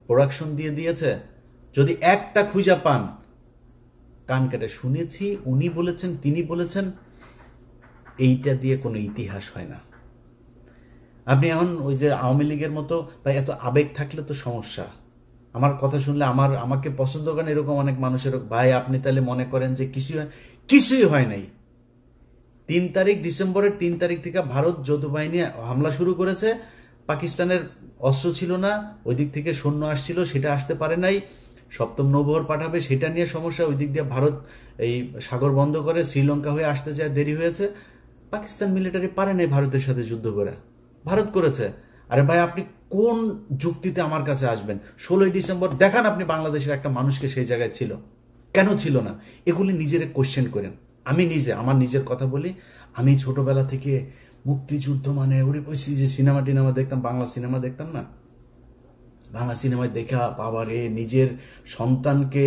Production দিয়ে দিয়েছে, যদি একটা খুঁজা পান কান কেটে শুনেছি, উনি বলেছেন, তিনি বলেছেন, এইটা দিয়ে কোনো ইতিহাস হয় না। আপনি এখন ওই যে আওয়ামী লীগের মতো বা এত আবেগ থাকলে তো সমস্যা। আমার কথা শুনলে আমাকে পছন্দ করেন এরকম অনেক মানুষের, ভাই আপনি তাহলে মনে করেন যে কিছুই হয় নাই। 3 ডিসেম্বরের 3 থেকে ভারত যৌথ বাহিনী হামলা শুরু করেছে। পাকিস্তানের অস্ত্র ছিল না, ওই দিক থেকে সৈন্য আসছিল, সেটা আসতে পারে নাই। সপ্তম নৌবহর পাঠাবে, সেটা নিয়ে সমস্যা। ওই দিক দিয়ে ভারত এই সাগর বন্ধ করে শ্রীলঙ্কা হয়ে আসতে চায়, দেরি হয়েছে। পাকিস্তান মিলিটারি পারে নাই ভারতের সাথে যুদ্ধ করে, ভারত করেছে। আরে ভাই আপনি কোন যুক্তিতে আমার কাছে আসবেন? 16ই ডিসেম্বর দেখান আপনি বাংলাদেশের একটা মানুষকে সেই জায়গায় ছিল, কেন ছিল না? এগুলি নিজের কোশ্চেন করেন। আমি আমার নিজের কথা বলি, আমি ছোটবেলা থেকে মুক্তিযুদ্ধ মানে ওরে বলছি যে সিনেমা টিনেমা দেখতাম, বাংলা সিনেমা দেখতাম না, বাংলা সিনেমায় দেখা বাবারে নিজের সন্তানকে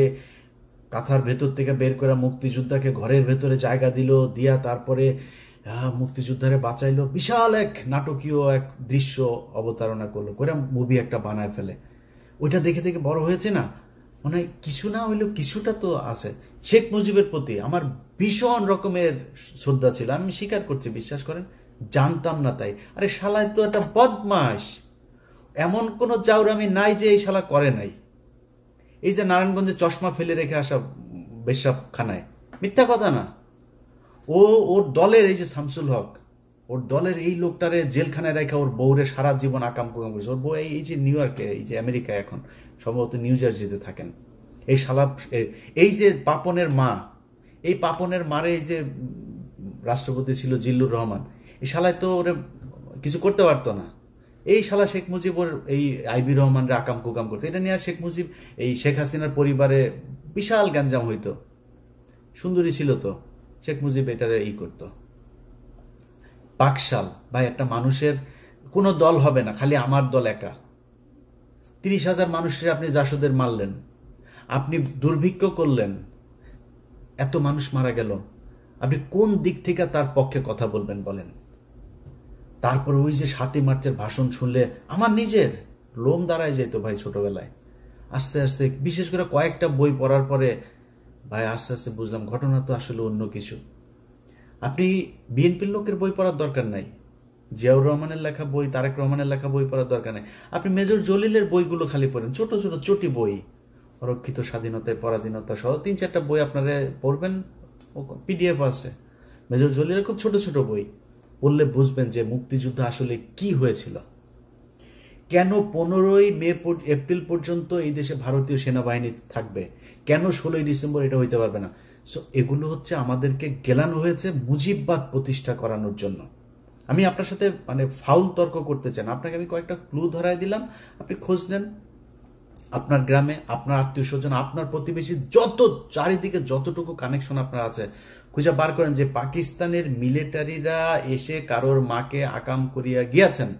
কাঁথার ভেতর থেকে বের করে মুক্তিযোদ্ধাকে ঘরের ভেতরে জায়গা দিল, দিয়া তারপরে মুক্তিযোদ্ধারে বাঁচাইলো, বিশাল এক নাটকীয় এক দৃশ্য অবতারণা করলো, করে মুভি একটা বানায় ফেলে। ওইটা দেখে দেখে বড় হয়েছে না, মানে কিছু না হইলেও কিছুটা তো আছে। শেখ মুজিবের প্রতি আমার ভীষণ রকমের শ্রদ্ধা ছিল, আমি স্বীকার করছি, বিশ্বাস করেন জানতাম না তাই। আরে শালায় তো একটা বদমাস, এমন কোন জাউরামি নাই যে এই শালা করে নাই। এই যে নারায়ণগঞ্জে চশমা ফেলে রেখে আসা বেশ্যাখানায়, মিথ্যা কথা না। ওর দলের এই যে শামসুল হক, ওর দলের এই লোকটারে জেলখানায় রেখে ওর বউরে সারা জীবন আকাম কুকাম করেছে। ওর বউ এই যে নিউ ইয়র্কে, এই যে আমেরিকায় এখন সম্ভবত নিউ জার্সিতে থাকেন। এই শালা, এই যে পাপনের মা, এই পাপনের মারে এই যে রাষ্ট্রপতি ছিল জিল্লুর রহমান, এই শালায় তো ওরে কিছু করতে পারতো না। এই শালা শেখ মুজিব ওর এই আইবি রহমানরে আকাম কুকাম করতো। এটা নিয়ে শেখ মুজিব এই শেখ হাসিনার পরিবারে বিশাল গ্যাঞ্জাম হইতো। সুন্দরী ছিল তো, শেখ মুজিব এটারে করতো। পাকশাল ভাই, একটা মানুষের কোনো দল হবে না, খালি আমার দল একা। 30,000 মানুষের আপনি জাসদের মারলেন, আপনি দুর্ভিক্ষ করলেন, এত মানুষ মারা গেল, আপনি কোন দিক থেকে তার পক্ষে কথা বলবেন বলেন? তারপর ওই যে 7ই মার্চের ভাষণ শুনলে আমার নিজের লোম দাঁড়ায় যেত ভাই ছোটবেলায়। আস্তে আস্তে বিশেষ করে কয়েকটা বই পড়ার পরে ভাই আস্তে আস্তে বুঝলাম ঘটনা তো আসলে অন্য কিছু। আপনি বিএনপির লোকের বই পড়ার দরকার নাই, জিয়াউর রহমানের লেখা বই, তারেক রহমানের লেখা বই পড়ার দরকার নাই। আপনি মেজর জলিলের বইগুলো খালি পড়েন, ছোট ছোট চটি বই, অরক্ষিত স্বাধীনতায় পরাধীনতা সহ 3-4টা বই আপনারা পড়বেন, পিডিএফ আছে মেজর জলিলের, খুব ছোট ছোট বই। পড়লে বুঝবেন যে মুক্তিযুদ্ধ আসলে কি হয়েছিল, কেন 15ই এপ্রিল পর্যন্ত এই দেশে ভারতীয় সেনাবাহিনী থাকবে, কেন 16ই ডিসেম্বর এটা হইতে পারবে না। সো এগুলো হচ্ছে আমাদেরকে গেলানো হয়েছে মুজিববাদ প্রতিষ্ঠা করানোর জন্য। আমি আপনার সাথে মানে ফাউল তর্ক করতে চান, আপনাকে আমি কয়েকটা ক্লু ধরাই দিলাম, আপনি খোঁজ নেন। আপনার গ্রামে, আপনার আত্মীয় স্বজন, আপনার প্রতিবেশী, যত চারিদিকে যতটুকু কানেকশন আপনার আছে, খুঁজে বার করেন যে পাকিস্তানের মিলিটারিরা এসে কারোর মাকে আকাম করিয়া গিয়েছেন,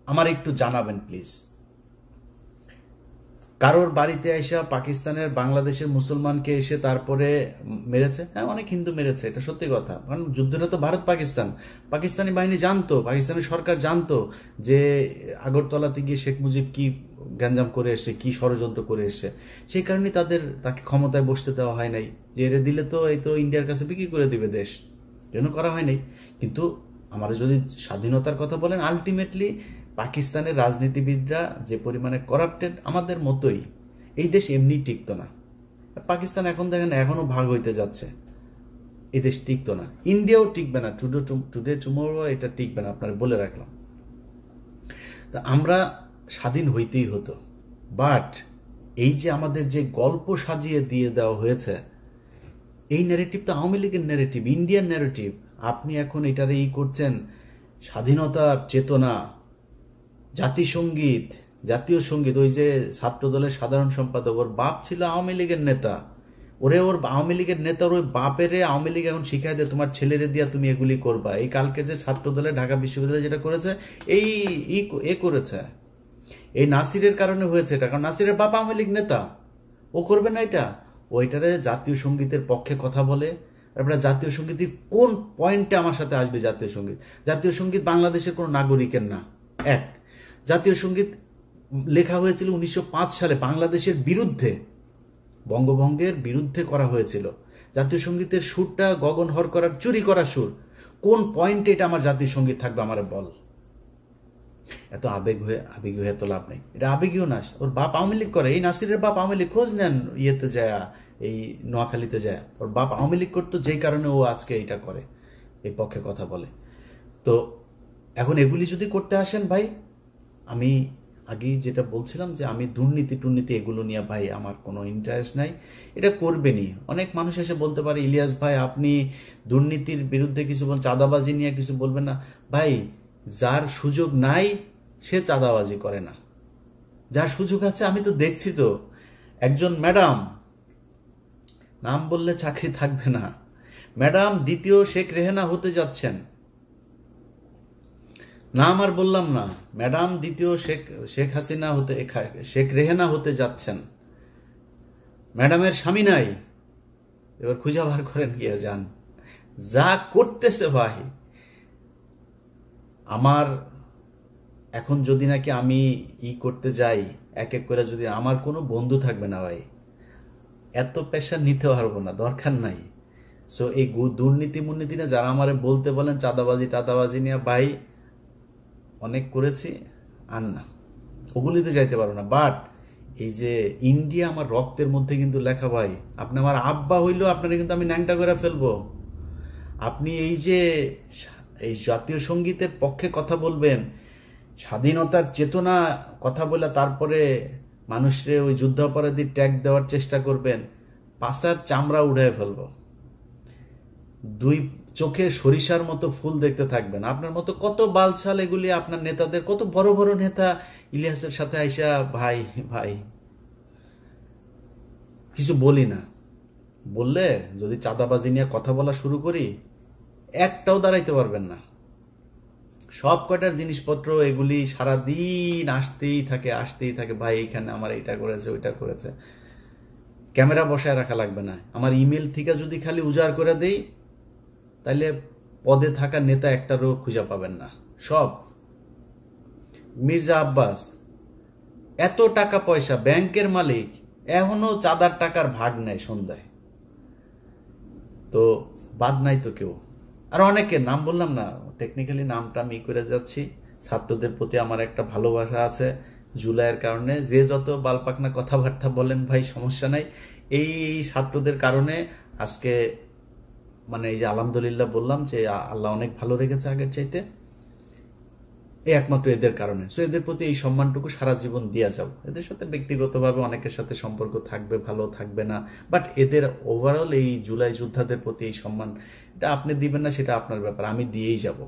আমার একটু জানাবেন প্লিজ। কারোর বাড়িতে এসে পাকিস্তানের বাংলাদেশের মুসলমানকে এসে তারপরে মেরেছে? হ্যাঁ, অনেক হিন্দু মেরেছে, এটা সত্যি কথা। কারণ যুদ্ধটা তো ভারত পাকিস্তান, পাকিস্তানি বাহিনী জানতো, পাকিস্তানি সরকার জানতো যে আগরতলাতে গিয়ে শেখ মুজিব কি গ্যাঞ্জাম করে এসছে, কি ষড়যন্ত্র করে এসছে। সেই কারণে তাকে ক্ষমতায় বসতে দেওয়া হয় নাই, যে এর দিলে তো এই তো ইন্ডিয়ার কাছে বিক্রি করে দিবে দেশ, জন্য করা হয় নাই। কিন্তু আমরা যদি স্বাধীনতার কথা বলেন, আলটিমেটলি পাকিস্তানের রাজনীতিবিদরা যে পরিমাণে করাপ্টেড, আমাদের মতোই, এই দেশ এমনি টিকতো না। পাকিস্তান এখন দেখেন এখনো ভাগ হইতে যাচ্ছে, এই দেশ টিকতো না, ইন্ডিয়াও টিকবে না, টুডে টুমোরো এটা টিকবে না, আপনারা বলে রাখলাম। তা আমরা স্বাধীন হইতেই হতো, বাট এই যে আমাদের যে গল্প সাজিয়ে দিয়ে দেওয়া হয়েছে, এই ন্যারেটিভ তো আওয়ামী লীগের ন্যারেটিভ, ইন্ডিয়ান ন্যারেটিভ। আপনি এখন এটারে করছেন স্বাধীনতার চেতনা, জাতিসঙ্গীত, জাতীয় সঙ্গীত। ওই যে ছাত্র দলের সাধারণ সম্পাদক, ওর বাপ ছিল আওয়ামী লীগের নেতা, ওর আওয়ামী লীগের নেতার ওই বাপেরে আওয়ামী লীগ এখন শিখাই দেয় তোমার ছেলেরে দিয়া তুমি এগুলি করবা। এই কালকে যে ছাত্র দলে ঢাকা বিশ্ববিদ্যালয় যেটা করেছে, এ করেছে, এই নাসিরের কারণে হয়েছে এটা, কারণ নাসিরের বাপ আওয়ামী লীগ নেতা, ও করবে না এটা। ওইটারে জাতীয় সঙ্গীতের পক্ষে কথা বলে। তারপরে জাতীয় সঙ্গীত কোন পয়েন্টে আমার সাথে আসবে? জাতীয় সঙ্গীত বাংলাদেশের কোনো নাগরিকের না। এক, জাতীয় সঙ্গীত লেখা হয়েছিল 1905 সালে বাংলাদেশের বিরুদ্ধে, বঙ্গভঙ্গের বিরুদ্ধে করা হয়েছিল। জাতীয় সঙ্গীতের সুরটা গগন হর করার চুরি করা সুর। কোন পয়েন্টে এটা আমার জাতীয় সঙ্গীত থাকবে আমার বল? এত আবেগী হয়ে তো লাভ নেই, এটা আবেগীয় না। ওর বাপ আওয়ামী লীগ করে, এই নাসিরের বাপ আওয়ামী লীগ, খোঁজ নেন ইয়েতে যায়, এই নোয়াখালীতে যায়, ওর বাপ আওয়ামী লীগ করতো, যেই কারণে ও আজকে এটা করে, এই পক্ষে কথা বলে। তো এখন এগুলি যদি করতে আসেন ভাই, আমি আগেই যেটা বলছিলাম যে আমি দুর্নীতি এগুলো নিয়ে ভাই আমার কোনো ইন্টারেস্ট নাই, এটা করবেনই। অনেক মানুষ এসে বলতে পারে, ইলিয়াস ভাই আপনি দুর্নীতির বিরুদ্ধে কিছু বলেন, চাঁদাবাজি নিয়ে কিছু বলবেন না। ভাই, যার সুযোগ নাই সে চাঁদাবাজি করে না, যার সুযোগ আছে, আমি তো দেখছি তো, একজন ম্যাডাম, নাম বললে চাকরি থাকবে না, ম্যাডাম দ্বিতীয় শেখ রেহেনা হতে যাচ্ছেন, নাম আর বললাম না, ম্যাডাম দ্বিতীয় শেখ হাসিনা হতে, শেখ রেহেনা হতে যাচ্ছেন। ম্যাডামের স্বামী নাই, এবার খুঁজে বার করেন গিয়ে যান, যা করতেছে ভাই। আমার এখন যদি নাকি আমি করতে যাই এক এক করে, যদি আমার কোনো বন্ধু থাকবে না ভাই, এত প্রেশার নিতে পারবো না, দরকার নাই। সো এই দুর্নীতি মুর্নীতি না যারা আমারে বলতে বলেন টাদাবাজি নিয়ে, ভাই অনেক করেছি, আর না, ওগুলিতে যাইতে পারবো না। বাট এই যে ইন্ডিয়া আমার রক্তের মধ্যে কিন্তু লেখা ভাই, আপনি আমার আব্বা হইলেও আপনারা কিন্তু আমি ন্যাংটা করে ফেলবো। আপনি এই যে এই জাতীয় সঙ্গীতের পক্ষে কথা বলবেন, স্বাধীনতার চেতনা কথা বলে তারপরে মানুষরে ওই যুদ্ধাপরাধী ট্যাগ দেওয়ার চেষ্টা করবেন, পাছার চামড়া উড়ায় ফেলবো। দুই চোখে সরিষার মতো ফুল দেখতে থাকবেন। আপনার মতো কত বালছাল এগুলি, আপনার নেতাদের, কত বড় বড় নেতা ইলিয়াসের সাথে আইসা ভাই ভাই কিছু বলি না, বললে যদি চাঁদাবাজি নিয়ে কথা বলা শুরু করি, একটাও দাঁড়াইতে পারবেন না। সব কটার জিনিসপত্র এগুলি সারাদিন আসতেই থাকে, ভাই এইখানে আমার এইটা করেছে ওইটা করেছে। ক্যামেরা বসায় রাখা লাগবে না, আমার ইমেল থেকে যদি খালি উজাড় করে দেই, তাহলে পদে থাকা নেতা একটারও খুঁজে পাবেন না। সব মির্জা আব্বাস এত টাকা পয়সা, ব্যাংকের মালিক, এখনো চাঁদার টাকার ভাগ নেয় সন্ধ্যায়, তো বাদ নাই তো কেউ। আর অনেকের নাম বললাম না, টেকনিক্যালি নামটা আমি করে যাচ্ছি। ছাত্রদের প্রতি আমার একটা ভালোবাসা আছে জুলাইয়ের কারণে, যে যত বালপাকনা কথাবার্তা বলেন ভাই সমস্যা নাই, এই ছাত্রদের কারণে আজকে মানে এই যে আলহামদুলিল্লাহ বললাম যে আল্লাহ অনেক ভালো রেখেছে আগের চাইতে, এই একমাত্র এদের কারণে। সো এদের প্রতি এই সম্মানটুকু সারা জীবন দিয়া যাও। এদের সাথে ব্যক্তিগতভাবে অনেকের সাথে সম্পর্ক থাকবে, ভালো থাকবে না, বাট এদের ওভারঅল এই জুলাই যোদ্ধাদের প্রতি এই সম্মান, এটা আপনি দিবেন না সেটা আপনার ব্যাপার, আমি দিয়েই যাব।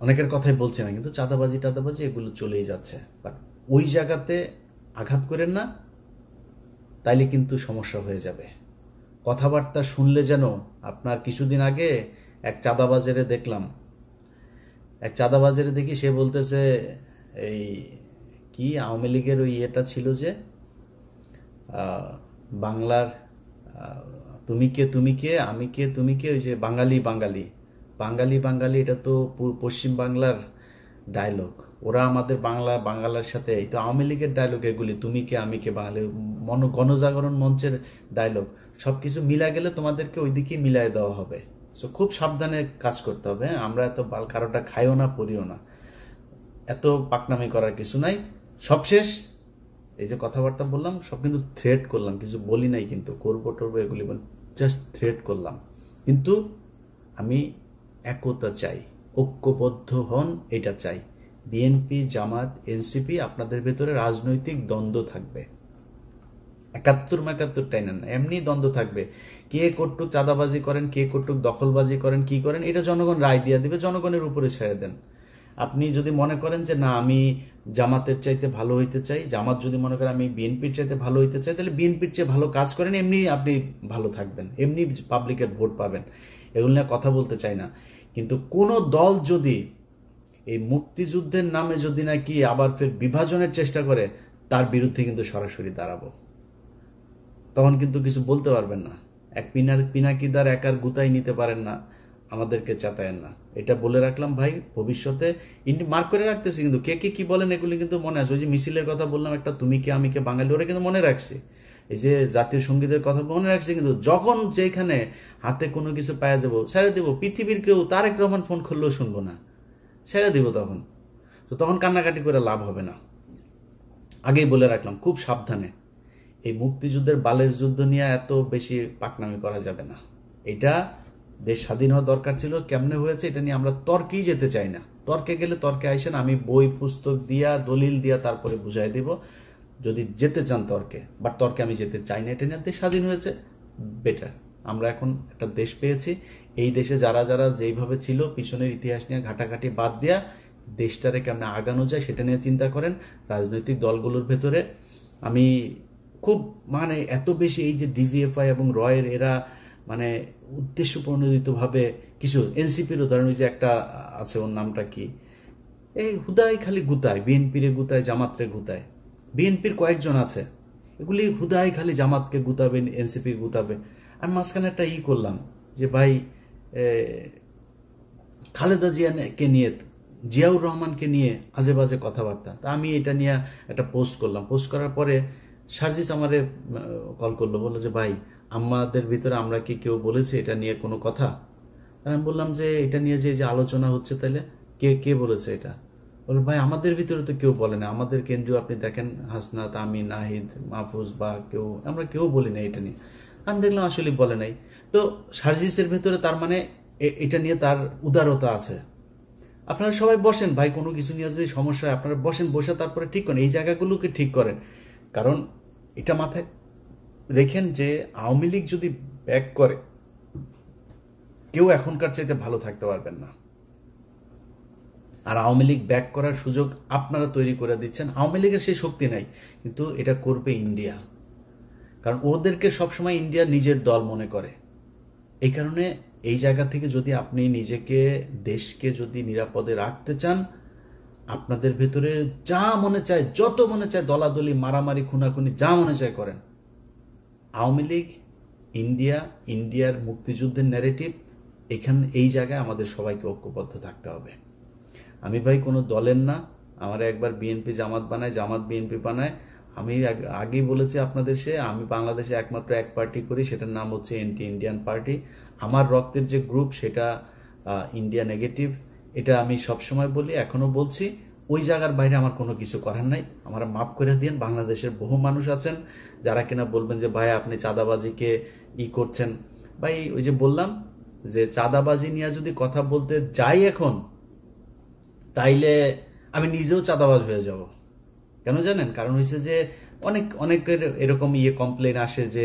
অনেকের কথাই বলছি না, কিন্তু চাঁদাবাজি এগুলো চলেই যাচ্ছে, বাট ওই জায়গাতে আঘাত করেন না, তাইলে কিন্তু সমস্যা হয়ে যাবে। কথাবার্তা শুনলে যেন আপনার, কিছুদিন আগে এক চাঁদাবাজারে দেখি, সে বলতেছে এই কি আওয়ামী লীগের ওই ইয়েটা ছিল যে বাংলার তুমি কে আমি কে তুমি কে, ওই যে বাঙালি, এটা তো পশ্চিম বাংলার ডায়লগ, ওরা আমাদের বাংলার সাথে, এই তো আওয়ামী লীগের ডায়লগ এগুলি, তুমি কে আমি কে, বাঙালি গণজাগরণ মঞ্চের ডায়লগ, সবকিছু মিলা গেলে তোমাদেরকে ওইদিকে মিলাই দেওয়া হবে। সো খুব সাবধানে কাজ করতে হবে। আমরা এত কারোটা খাইও না, পড়িও না, এত পাকনামি করার কিছু নাই। সবশেষ এই যে কথাবার্তা বললাম সব কিন্তু থ্রেট করলাম, কিছু বলি নাই কিন্তু, করবো এগুলি জাস্ট থ্রেট করলাম। কিন্তু আমি একতা চাই, ঐক্যবদ্ধ হন, এটা চাই। বিএনপি, জামাত, এনসিপি, আপনাদের ভেতরে রাজনৈতিক দ্বন্দ্ব থাকবে, 71 টাইনেন না, এমনি দ্বন্দ্ব থাকবে। কে কটুক চাঁদাবাজি করেন, কে কটুক দখলবাজি করেন, কি করেন, এটা জনগণ রায় দিয়ে দিবে, জনগণের উপরে ছেড়ে দেন। আপনি যদি মনে করেন যে না আমি জামাতের চাইতে ভালো হইতে চাই, জামাত যদি মনে করেন আমি বিএনপির চাইতে ভালো হইতে চাই, তাহলে বিএনপির চেয়ে ভালো কাজ করেন, এমনি আপনি ভালো থাকবেন, এমনি পাবলিকের ভোট পাবেন। এগুলো নিয়ে কথা বলতে চাই না, কিন্তু কোন দল যদি এই মুক্তিযুদ্ধের নামে যদি নাকি আবার ফের বিভাজনের চেষ্টা করে, তার বিরুদ্ধে কিন্তু সরাসরি দাঁড়াবো। তখন কিন্তু কিছু বলতে পারবেন না। এক পিনাকিদার একার গুতাই নিতে পারেন না, আমাদেরকে চেতায়েন না। এটা বলে রাখলাম ভাই, ভবিষ্যতে মার্ক করে রাখতেছি, কিন্তু কে কে কি বলেন এগুলি কিন্তু মনে আছে। ওই যে মিছিলের কথা বললাম, একটা তুমি কে আমি কে বাঙালি, ওরা কিন্তু মনে রাখছে। এই যে জাতীয় সঙ্গীতের কথা মনে রাখছে, কিন্তু যখন যেখানে হাতে কোনো কিছু পাওয়া যাবো ছেড়ে দিব। পৃথিবীর কেউ তারেক রহমান ফোন করলেও শুনবো না, ছেড়ে দিব তখন। তো তখন কান্নাকাটি করে লাভ হবে না। আগেই বলে রাখলাম, খুব সাবধানে। এই মুক্তিযুদ্ধের বালের যুদ্ধ নিয়ে এত বেশি পাকনামি করা যাবে না। এটা দেশ স্বাধীন হওয়া দরকার ছিল, কেমনে হয়েছে এটা নিয়ে আমরা তর্কেই যেতে চাই না। তর্কে গেলে তর্কে আইসেন, আমি বই পুস্তক দিয়া দলিল দিয়া তারপরে বুঝাই দিব যদি যেতে চান তর্কে। বাট তর্কে আমি যেতে চাই না। এটা নিয়ে দেশ স্বাধীন হয়েছে, বেটার। আমরা এখন একটা দেশ পেয়েছি। এই দেশে যারা যারা যেইভাবে ছিল পিছনের ইতিহাস নিয়ে ঘাটাঘাটি বাদ দিয়া দেশটারে কেমনে আগানো যায় সেটা নিয়ে চিন্তা করেন। রাজনৈতিক দলগুলোর ভেতরে আমি খুব মানে এত বেশি এই যে ডিজিএফআই এবং রয়ের এরা মানে উদ্দেশ্য প্রণোদিতভাবে কিছু এনসিপির উদাহরণ, ওই যে একটা আছে, ওর নামটা কি, এই হুদাই খালি গুতায়, বিএনপির গুতায়, জামাতরে গুতায়। বিএনপির কয়েকজন আছে, এগুলি হুদাই খালি জামাতকে গুতাবে, এনসিপি গুতাবে। আমি মাঝখানে একটা করলাম যে ভাই খালেদা জিয়াকে নিয়ে, জিয়াউর রহমানকে নিয়ে আজে বাজে কথাবার্তা। তা আমি এটা নিয়ে একটা পোস্ট করলাম। পোস্ট করার পরে সার্জিস আমারে কল করলো, বললো যে ভাই আমাদের ভিতরে আমরা কি কেউ বলেছে এটা নিয়ে কোনো কথা? আমি বললাম যে এটা নিয়ে যে আলোচনা হচ্ছে, তাহলে কে কে বলেছে এটা? বললো ভাই আমাদের ভিতরে তো কেউ বলে না, আমাদের কেন্দ্রীয় আপনি দেখেন হাসনাত, আমি, নাহিদ, মাহফুজ বা কেউ, আমরা কেউ বলি না এটা নিয়ে। আমি দেখলাম আসলে বলে নাই। তো সার্জিসের ভেতরে তার মানে এটা নিয়ে তার উদারতা আছে। আপনারা সবাই বসেন ভাই, কোনো কিছু নিয়ে যদি সমস্যা হয় আপনারা বসেন, বসে তারপরে ঠিক করেন, এই জায়গাগুলোকে ঠিক করেন। কারণ এটা মাথায় রেখেন যে আওয়ামী লীগ যদি ব্যাক করে, কেউ এখনকার চাইতে ভালো থাকতে পারবেন না। আর আওয়ামী লীগ ব্যাক করার সুযোগ আপনারা তৈরি করে দিচ্ছেন। আওয়ামী লীগের সেই শক্তি নাই, কিন্তু এটা করবে ইন্ডিয়া। কারণ ওদেরকে সবসময় ইন্ডিয়া নিজের দল মনে করে। এই কারণে এই জায়গা থেকে যদি আপনি নিজেকে, দেশকে যদি নিরাপদে রাখতে চান, আপনাদের ভেতরে যা মনে চায়, যত মনে চায় দলাদলি, মারামারি, খুনাখুনি, যা মনে চায় করেন। আওয়ামী লীগ, ইন্ডিয়া, ইন্ডিয়ার মুক্তিযুদ্ধের ন্যারেটিভ, এখানে এই জায়গায় আমাদের সবাইকে ঐক্যবদ্ধ থাকতে হবে। আমি ভাই কোনো দলের না। আমার একবার বিএনপি জামাত বানায়, জামাত বিএনপি বানায়। আমি আগেই বলেছি আপনাদের, আমি বাংলাদেশে একমাত্র এক পার্টি করি, সেটার নাম হচ্ছে এন্টি ইন্ডিয়ান পার্টি। আমার রক্তের যে গ্রুপ সেটা ইন্ডিয়া নেগেটিভ, এটা আমি সবসময় বলি, এখনো বলছি। ওই জায়গার বাইরে আমার কোনো কিছু করার নাই, আমার মাফ করে দিন। বাংলাদেশের বহু মানুষ আছেন যারা কিনা বলবেন যে ভাই আপনি চাঁদাবাজিকে করছেন। ভাই ওই যে বললাম যে চাঁদাবাজি নিয়ে যদি কথা বলতে যাই এখন, তাইলে আমি নিজেও চাঁদাবাজ হয়ে যাব। কেন জানেন? কারণ হয়েছে যে অনেকের এরকম কমপ্লেন আসে যে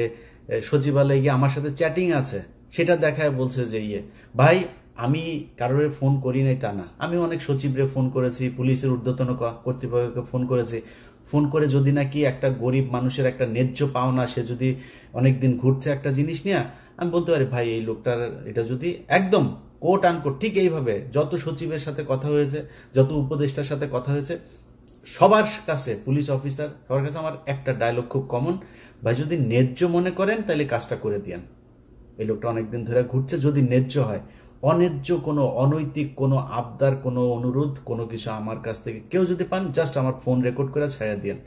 সচিবালয়ে গিয়ে আমার সাথে চ্যাটিং আছে, সেটা দেখায় বলছে যে ভাই আমি কারোর ফোন করি নাই তা না, আমি অনেক সচিবরে ফোন করেছি, পুলিশের ঊর্ধ্বতন কর্তৃপক্ষকে ফোন করেছি। ফোন করে যদি নাকি একটা গরিব মানুষের একটা ন্যায্য পাওনা, সে যদি অনেকদিন ঘুরছে একটা জিনিস নিয়ে, আমি বলতে পারি ভাই এই লোকটার এটা যদি একদম কোট আনকোট ঠিক এইভাবে যত সচিবের সাথে কথা হয়েছে, যত উপদেষ্টার সাথে কথা হয়েছে, সবার কাছে, পুলিশ অফিসার সবার কাছে আমার একটা ডায়লগ খুব কমন, ভাই যদি ন্যায্য মনে করেন তাহলে কাজটা করে দিয়েন। এই লোকটা অনেকদিন ধরে ঘুরছে, যদি ন্যায্য হয়। অন্যায্য কোনো, অনৈতিক কোনো আবদার, কোনো অনুরোধ, কোনো কিছু আমার কাছ থেকে কেউ যদি পান, জাস্ট আমার ফোন রেকর্ড করে ছেড়ে দিয়েন।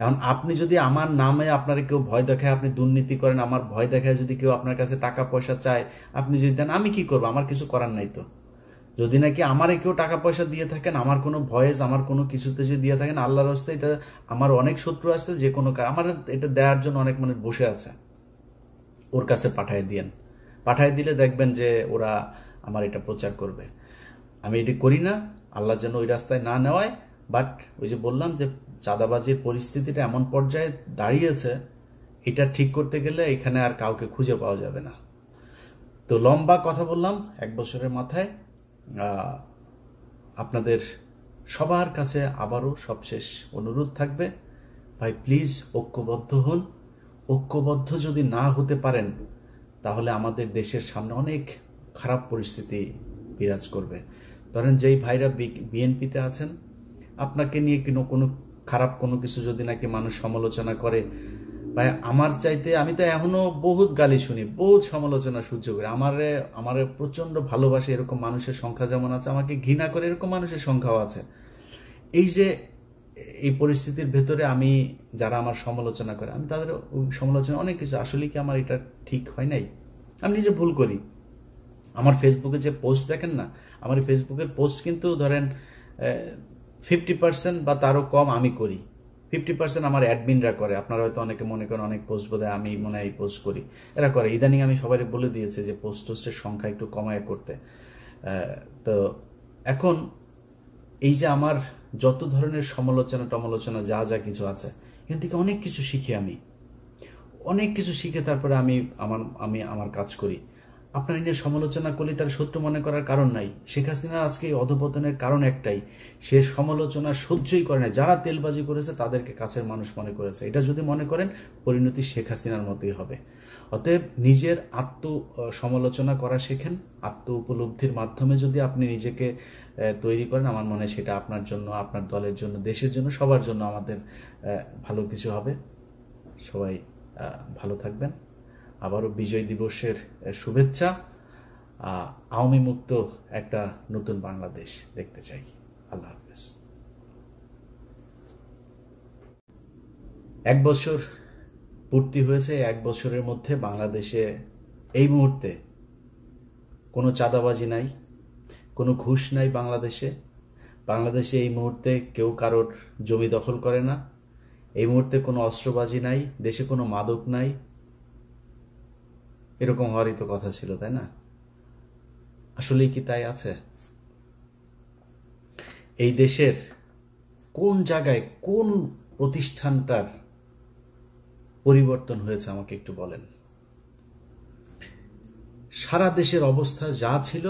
এখন আপনি যদি আমার নামে আপনার কেউ ভয় দেখায়, আপনি দুর্নীতি করেন, আমার ভয় দেখায় যদি কেউ আপনার কাছে টাকা পয়সা চায়, আপনি যদি দেন, আমি কি করবো? আমার কিছু করার নাই তো। যদি নাকি আমারে কেউ টাকা পয়সা দিয়ে থাকেন, আমার কোনো ভয়েস, আমার কোনো কিছুতে যদি দিয়ে থাকেন, আল্লাহর রাস্তে, এটা আমার অনেক শত্রু আছে, যে কোনো আমার এটা দেওয়ার জন্য অনেক মানুষ বসে আছে, ওর কাছে পাঠিয়ে দিয়েন। পাঠিয়ে দিলে দেখবেন যে ওরা আমার এটা প্রচার করবে। আমি এটি করি না, আল্লাহ যেন ওই রাস্তায় না নেওয়ায়। বাট ওই যে বললাম যে চাঁদাবাজির পরিস্থিতিটা এমন পর্যায়ে দাঁড়িয়েছে, এটা ঠিক করতে গেলে এখানে আর কাউকে খুঁজে পাওয়া যাবে না। তো লম্বা কথা বললাম 1 বছরের মাথায়। আপনাদের সবার কাছে আবারও সবশেষ অনুরোধ থাকবে, ভাই প্লিজ ঐক্যবদ্ধ হন। ঐক্যবদ্ধ যদি না হতে পারেন, তাহলে আমাদের দেশের সামনে অনেক খারাপ পরিস্থিতি বিরাজ করবে। ধরেন যেই ভাইরা বিএনপিতে আছেন, আপনাকে নিয়ে কোনো খারাপ কোনো কিছু যদি নাকি মানুষ সমালোচনা করে, ভাই আমার চাইতে আমি তো এখনো বহুত গালি শুনি, বহুত সমালোচনা সহ্য করি। আমারে প্রচন্ড ভালোবাসে এরকম মানুষের সংখ্যা যেমন আছে, আমাকে ঘৃণা করে এরকম মানুষের সংখ্যাও আছে। এই যে এই পরিস্থিতির ভেতরে আমি, যারা আমার সমালোচনা করে, আমি তাদের সমালোচনা অনেক কিছু, আসলে কি আমার এটা ঠিক হয় নাই, আমি নিজে ভুল করি। আমার ফেসবুকে যে পোস্ট দেখেন না, আমার ফেসবুকের পোস্ট কিন্তু ধরেন 50% বা তারও কম আমি করি, 50% আমার অ্যাডমিনরা করে। আপনারা হয়তো অনেকে মনে করেন অনেক পোস্ট বোধহয় আমি মনে হয় পোস্ট করি, এরা করে। ইদানিং আমি সবাই বলে দিয়েছে যে পোস্টের সংখ্যা একটু কমায় করতে। তো এখন এই যে আমার যত ধরনের সমালোচনা টমালোচনা যা যা কিছু আছে, এখান থেকে অনেক কিছু শিখি, আমি অনেক কিছু শিখে তারপরে আমি আমার কাজ করি। আপনার নিয়ে সমালোচনা করলে তার শত্রু মনে করার কারণ নাই। শেখ হাসিনা আজকে এই অধপতনের কারণ একটাই, সে সমালোচনা সহ্যই করে না। যারা তেলবাজি করেছে তাদেরকে কাছের মানুষ মনে করেছে। এটা যদি মনে করেন, পরিণতি শেখ হাসিনার মতোই হবে। অতএব নিজের সমালোচনা করা শেখেন। আত্ম উপলব্ধির মাধ্যমে যদি আপনি নিজেকে তৈরি করেন, আমার মনে হয় সেটা আপনার জন্য, আপনার দলের জন্য, দেশের জন্য, সবার জন্য আমাদের ভালো কিছু হবে। সবাই ভালো থাকবেন। আবারও বিজয় দিবসের শুভেচ্ছা। আওয়ামী মুক্ত একটা নতুন বাংলাদেশ দেখতে চাই। আল্লাহ হাফেজ। 1 বছর পূর্তি হয়েছে। 1 বছরের মধ্যে বাংলাদেশে এই মুহূর্তে কোনো চাঁদাবাজি নাই, কোনো ঘুষ নাই। বাংলাদেশে এই মুহূর্তে কেউ কারোর জমি দখল করে না। এই মুহূর্তে কোনো অস্ত্রবাজি নাই, দেশে কোনো মাদক নাই। এরকম হওয়ারই তো কথা ছিল, তাই না? আসলেই কি তাই আছে? এই দেশের কোন জায়গায় কোন প্রতিষ্ঠানটার পরিবর্তন হয়েছে আমাকে একটু বলেন। সারা দেশের অবস্থা যা ছিল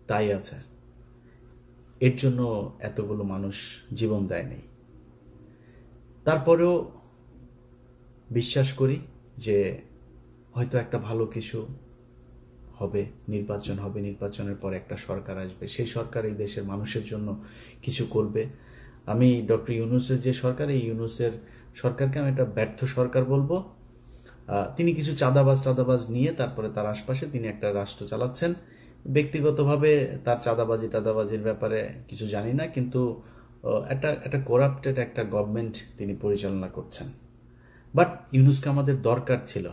তাই আছে। এর জন্য এতগুলো মানুষ জীবন দেয়নি। তারপরেও বিশ্বাস করি যে হয়তো একটা ভালো কিছু হবে, নির্বাচন হবে, নির্বাচনের পর একটা সরকার আসবে, সেই সরকার এই দেশের মানুষের জন্য কিছু করবে। আমি ডক্টর ইউনূসের যে সরকার, এই ইউনূসের সরকারকে আমি একটা ব্যর্থ সরকার বলবো। তিনি কিছু চাঁদাবাজ নিয়ে তারপরে তার আশপাশে তিনি একটা রাষ্ট্র চালাচ্ছেন। ব্যক্তিগতভাবে তার টাদাবাজির ব্যাপারে কিছু জানি না, কিন্তু একটা করাপ্টেড একটা গভর্নমেন্ট তিনি পরিচালনা করছেন। বাট ইউনূসকে আমাদের দরকার ছিল।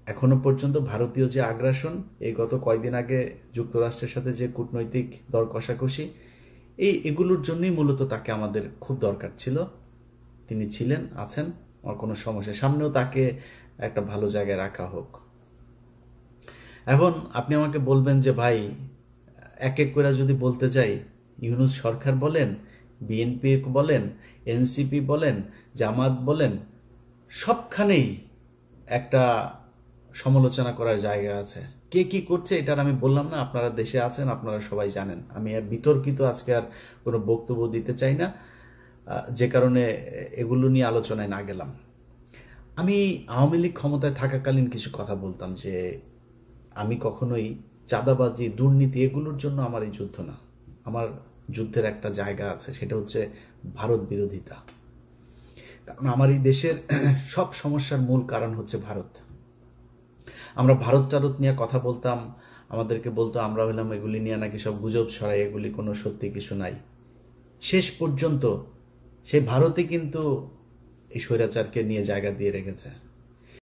এখনো পর্যন্ত ভারতীয় যে আগ্রাসন, এই গত কয়েকদিন আগে যুক্তরাষ্ট্রের সাথে যে কূটনৈতিক দর কষাকষি, এগুলোর জন্যই মূলত তাকে আমাদের খুব দরকার ছিল। তিনি ছিলেন, আছেন, আমার কোনো সমস্যা, সামনেও তাকে একটা ভালো জায়গায় রাখা হোক। এখন আপনি আমাকে বলবেন যে ভাই, এক এক করে যদি বলতে যাই, ইউনূস সরকার বলেন, বিএনপি বলেন, এনসিপি বলেন, জামাত বলেন, সবখানেই একটা সমালোচনা করার জায়গা আছে। কে কি করছে এটার আমি বললাম না, আপনারা দেশে আছেন, আপনারা সবাই জানেন। আমি আর বিতর্কিত আজকে আর কোনো বক্তব্য দিতে চাই না, যে কারণে এগুলো নিয়ে আলোচনায় না গেলাম। আমি আওয়ামী লীগ ক্ষমতায় থাকাকালীন কিছু কথা বলতাম যে আমি কখনোই চাঁদাবাজি, দুর্নীতি এগুলোর জন্য আমার এই যুদ্ধ না। আমার যুদ্ধের একটা জায়গা আছে, সেটা হচ্ছে ভারত বিরোধিতা। কারণ আমার এই দেশের সব সমস্যার মূল কারণ হচ্ছে ভারত। আমরা ভারত নিয়ে কথা বলতাম, আমাদেরকে বলতো আমরা হইলাম এগুলি নিয়ে নাকি সব গুজব ছড়াই, এগুলি কোনো সত্যি কিছু নাই। শেষ পর্যন্ত সেই ভারতে কিন্তু এই স্বৈরাচারকে নিয়ে জায়গা দিয়ে রেখেছে।